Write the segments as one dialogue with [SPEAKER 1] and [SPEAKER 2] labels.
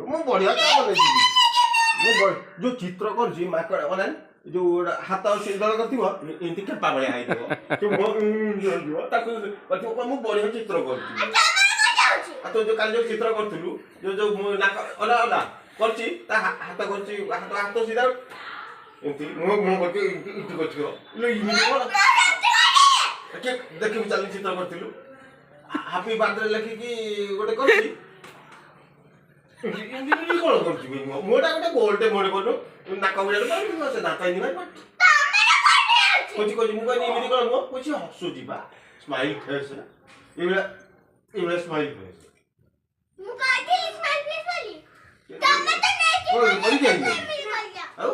[SPEAKER 1] ମୁଁ ବଢିଆ ଚା ବନେଇଥିଲି ମୁଁ ଯୋଉ ଚିତ୍ର କରୁଛି ମାଙ୍କଡ ମାନେ ଯୋଉ ହାତ ସିନ୍ଦଳ କରିଥିବ ଏମିତି ଖେପା ଭଳିଆ ହେଇଥିବ ତାକୁ ମୁଁ ବଢିଆ ଚିତ୍ର କରୁଛି ଆଉ ତୁ ଯୋଉ କାଲି ଯୋଉ ଚିତ୍ର କରୁଥିଲୁ ଯୋଉ ନାକ ଅଲା ଅଲା କରୁଛି ତା ହାତ କରୁଛି ହାତ ସିଧା ଏମିତି ମୁଁ କରୁଛି ଏମିତି କରୁଛି ଦେଖିବୁ ଚାଲି ଚିତ୍ର କରିଥିଲୁ ହାପି ବାର୍ଥଡେ ଲେଖିକି ଗୋଟେ କରୁଛି ଏମିତି କଣ କରୁଛି ମୋଟା ଗୋଟେ ଗୋଲଟେ ମନେ କରୁନୁ ନାକ ଗୁଡାରେ ସେ ଦାନ୍ତ ଏମିତି କହୁଛି ମୁଁ କହିଲି ଏମିତି କଣ ମୁଁ କହୁଛି ହସୁଛି ବା ସ୍ମାଇଲ ଫେସ୍ ଏଇଭଳିଆ ସ୍ମାଇଲ ଫେସ୍ ଆଉ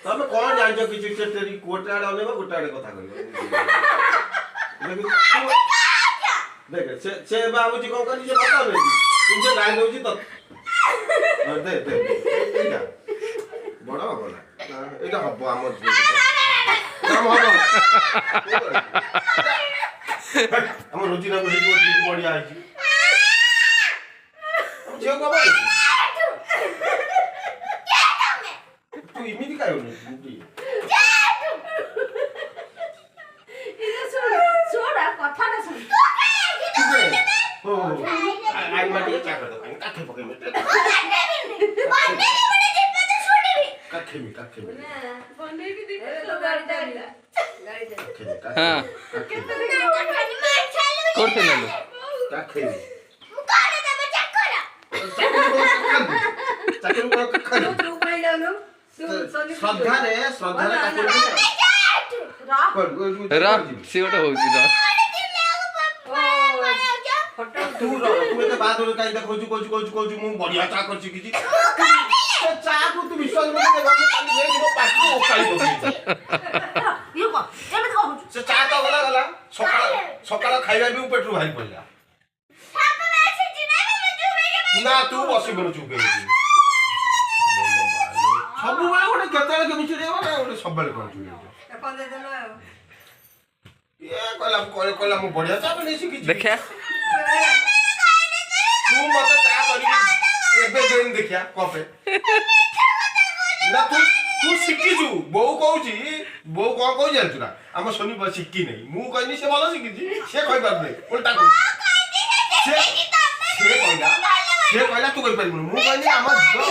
[SPEAKER 1] ତମେ କଣ ଜାଣିଛ କିଛି ଗୋଟେ ଆଡେ ଅନେଇବ ଗୋଟେ ଆଡେ କଥା କହିବ ଦେଖେ ସେ ଭାବୁଛି କଣ କରିଛି ସେ କଥା ନେଇଛି କିନ୍ତୁ ଗାଈ ଦଉଛି ତ ଏଇଟା ବଡ ହବ ନା ଏଇଟା ହବ ଆମ ଆମ ରୋଜିନା ବଢିଆ ହେଇଛି ଝିଅ କବ ତୁ ଏମିତି ଖାଇବୁନି बढ़िया चा कर विश्वास चा तो गला गला सकाळ खाइबा भी पेट्रोल भारी पड़ला ना तू बसिबनु चुप सब गोटे केतले केमिति रे गोटे सब बेले कोन चुरे ये कहला मु बढ़िया चा बने सिखि
[SPEAKER 2] देखा
[SPEAKER 1] तू मत चा करी एबे देन देखिया कपे ना तू सिखि छु बो कहूची बो कोन कहू जानछु ना हम सोनी बस सिखि नै मु कहनी से भलो सिखि छी से कहि पार नै उल्टा कहू से कहला तू कहि पार मु कहनी हम भलो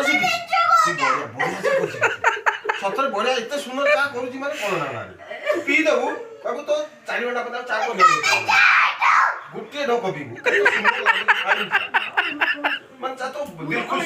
[SPEAKER 1] सिखि तू बढ़िया सतर बढ़िया इते सुंदर चा करूची माने कोन ना पी दबु बाबू तो 4 घंटा पता चा को गुटे ढोक पीबू मन चा तो दिल खुश